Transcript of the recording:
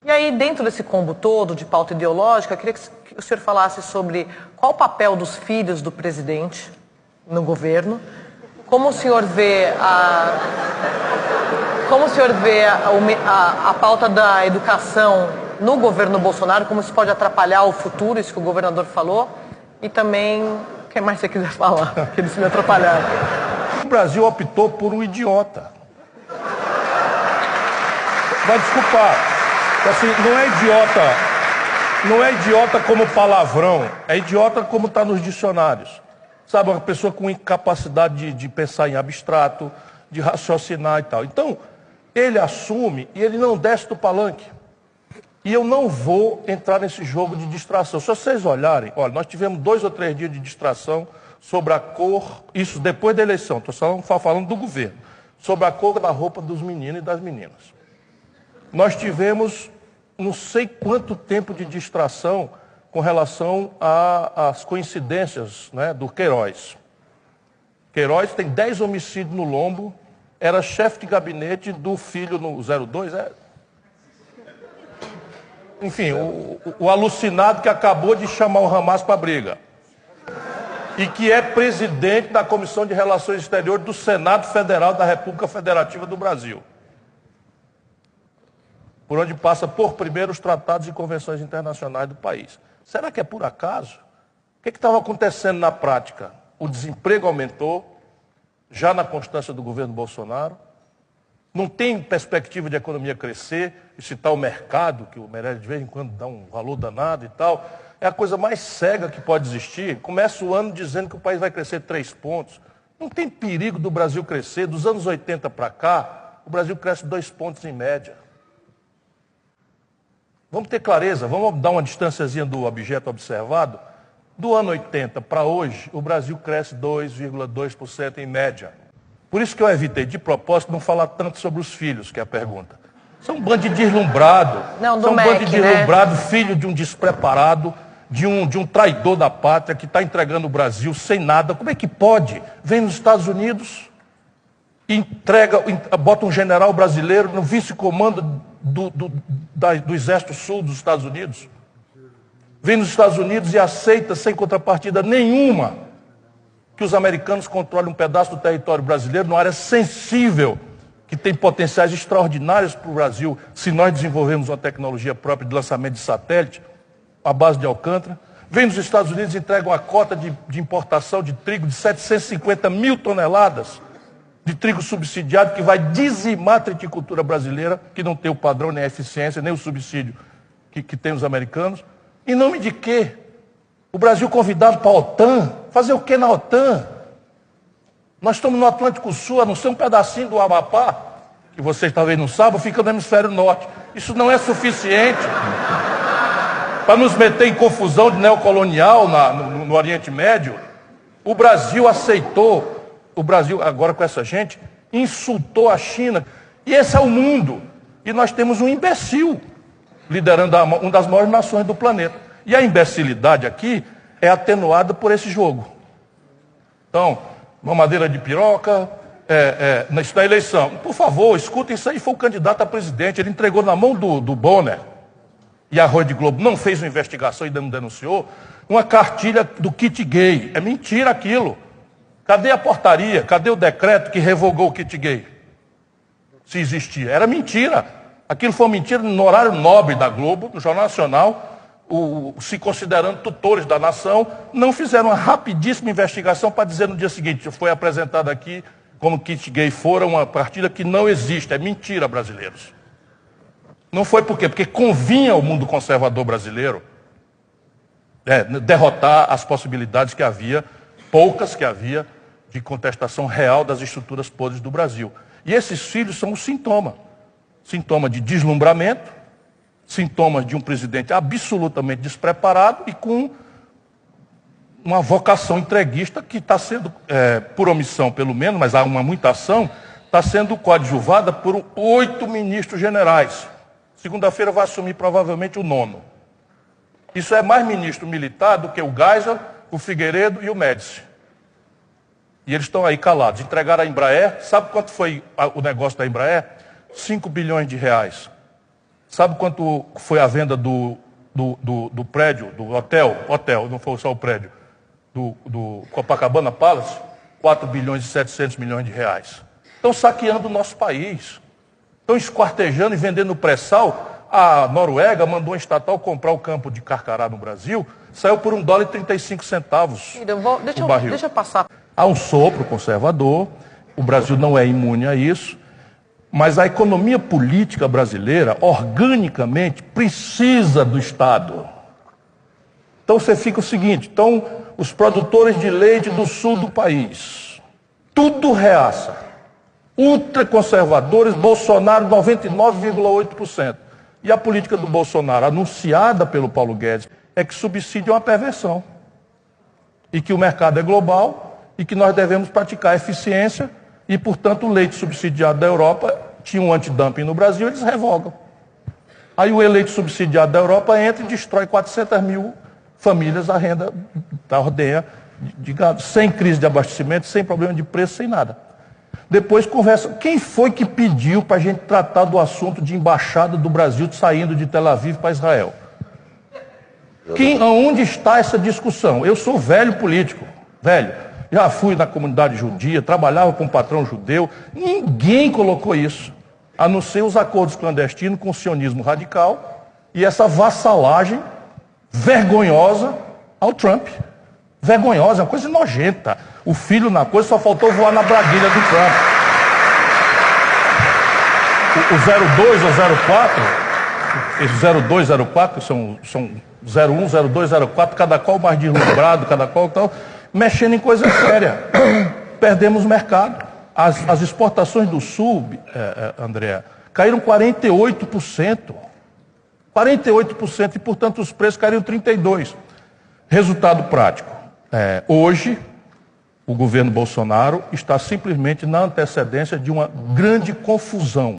E aí, dentro desse combo todo de pauta ideológica, eu queria que o senhor falasse sobre qual o papel dos filhos do presidente no governo, como o senhor vê a pauta da educação no governo Bolsonaro, como isso pode atrapalhar o futuro, isso que o governador falou, e também, o que mais você quiser falar, que eles me atrapalharam. O Brasil optou por um idiota. Vai desculpar. Assim, não é idiota como palavrão, é idiota como está nos dicionários. Sabe, uma pessoa com incapacidade de pensar em abstrato, de raciocinar e tal. Então, ele assume e ele não desce do palanque. E eu não vou entrar nesse jogo de distração. Se vocês olharem, olha, nós tivemos 2 ou 3 dias de distração sobre a cor, isso depois da eleição, estou falando do governo, sobre a cor da roupa dos meninos e das meninas. Nós tivemos não sei quanto tempo de distração com relação às coincidências, né, do Queiroz. Queiroz tem 10 homicídios no lombo, era chefe de gabinete do filho no 02, Enfim, o alucinado que acabou de chamar o Hamas para a briga. E que é presidente da Comissão de Relações Exteriores do Senado Federal da República Federativa do Brasil. Por onde passa por primeiro os tratados e convenções internacionais do país. Será que é por acaso? O que estava acontecendo na prática? O desemprego aumentou, já na constância do governo Bolsonaro. Não tem perspectiva de a economia crescer, e se está o mercado, que o Meirelles de vez em quando dá um valor danado e tal. É a coisa mais cega que pode existir. Começa o ano dizendo que o país vai crescer 3 pontos. Não tem perigo do Brasil crescer. Dos anos 80 para cá, o Brasil cresce 2 pontos em média. Vamos ter clareza, vamos dar uma distânciazinha do objeto observado. Do ano 80 para hoje, o Brasil cresce 2,2% em média. Por isso que eu evitei, de propósito, não falar tanto sobre os filhos, que é a pergunta. São um bando de deslumbrado. São um bando de deslumbrado, né? Filho de um despreparado, de um traidor da pátria, que está entregando o Brasil sem nada. Como é que pode? Vem nos Estados Unidos, bota um general brasileiro no vice-comando do Exército Sul dos Estados Unidos. Vem nos Estados Unidos e aceita, sem contrapartida nenhuma, que os americanos controlem um pedaço do território brasileiro, numa área sensível, que tem potenciais extraordinários para o Brasil, se nós desenvolvermos uma tecnologia própria de lançamento de satélite, à base de Alcântara. Vem nos Estados Unidos e entrega uma cota de importação de trigo de 750 mil toneladas, de trigo subsidiado, que vai dizimar a triticultura brasileira, que não tem o padrão, nem a eficiência, nem o subsídio que tem os americanos. Em nome de quê? O Brasil convidado para a OTAN? Fazer o quê na OTAN? Nós estamos no Atlântico Sul, a não ser um pedacinho do Amapá, que vocês talvez não saibam, fica no hemisfério norte. Isso não é suficiente para nos meter em confusão de neocolonial no Oriente Médio. O Brasil aceitou. O Brasil, agora com essa gente, insultou a China. E esse é o mundo. E nós temos um imbecil liderando uma das maiores nações do planeta. E a imbecilidade aqui é atenuada por esse jogo. Então, mamadeira de piroca, isso da eleição. Por favor, escutem isso aí, foi o candidato a presidente. Ele entregou na mão do Bonner, e a Rede Globo não fez uma investigação e ainda não denunciou, uma cartilha do kit gay. É mentira aquilo. Cadê a portaria? Cadê o decreto que revogou o kit gay? Se existia. Era mentira. Aquilo foi mentira no horário nobre da Globo, no Jornal Nacional, se considerando tutores da nação, não fizeram uma rapidíssima investigação para dizer no dia seguinte, foi apresentado aqui como kit gay fora uma partilha que não existe. É mentira, brasileiros. Não foi por quê? Porque convinha ao mundo conservador brasileiro derrotar as possibilidades que havia, poucas que havia, de contestação real das estruturas podres do Brasil. E esses filhos são um sintoma. Sintoma de deslumbramento, sintomas de um presidente absolutamente despreparado e com uma vocação entreguista que está sendo, por omissão pelo menos, mas há muita ação, está sendo coadjuvada por 8 ministros generais. Segunda-feira vai assumir provavelmente o 9º. Isso é mais ministro militar do que o Geisel, o Figueiredo e o Médici. E eles estão aí calados. Entregaram a Embraer. Sabe quanto foi o negócio da Embraer? 5 bilhões de reais. Sabe quanto foi a venda do prédio, do hotel, não foi só o prédio, do Copacabana Palace? 4 bilhões e 700 milhões de reais. Estão saqueando o nosso país. Estão esquartejando e vendendo pré-sal. A Noruega mandou um estatal comprar o campo de Carcará no Brasil, saiu por $1,35 o barril. Deixa eu passar. Há um sopro conservador, o Brasil não é imune a isso, mas a economia política brasileira, organicamente, precisa do Estado. Então você fica o seguinte, os produtores de leite do sul do país, tudo reaça, ultraconservadores, Bolsonaro 99,8%. E a política do Bolsonaro, anunciada pelo Paulo Guedes, é que subsídio é uma perversão. E que o mercado é global e que nós devemos praticar eficiência e, portanto, o leite subsidiado da Europa tinha um antidumping no Brasil, eles revogam. Aí o leite subsidiado da Europa entra e destrói 400 mil famílias a renda da ordenha de gado, sem crise de abastecimento, sem problema de preço, sem nada. Depois conversa, quem foi que pediu para a gente tratar do assunto de embaixada do Brasil saindo de Tel Aviv para Israel? Onde está essa discussão? Eu sou velho político, velho. Já fui na comunidade judia, trabalhava com um patrão judeu, ninguém colocou isso, a não ser os acordos clandestinos com o sionismo radical e essa vassalagem vergonhosa ao Trump. Vergonhosa, é uma coisa nojenta. O filho na coisa só faltou voar na braguilha do Trump. O 02 ou 04, esses 02, 04, são 01, 02, 04, cada qual mais deslumbrado, cada qual tal, mexendo em coisa séria. Perdemos mercado. As exportações do Sul, André, caíram 48%. 48% e, portanto, os preços caíram 32%. Resultado prático. Hoje, o governo Bolsonaro está simplesmente na antecedência de uma grande confusão.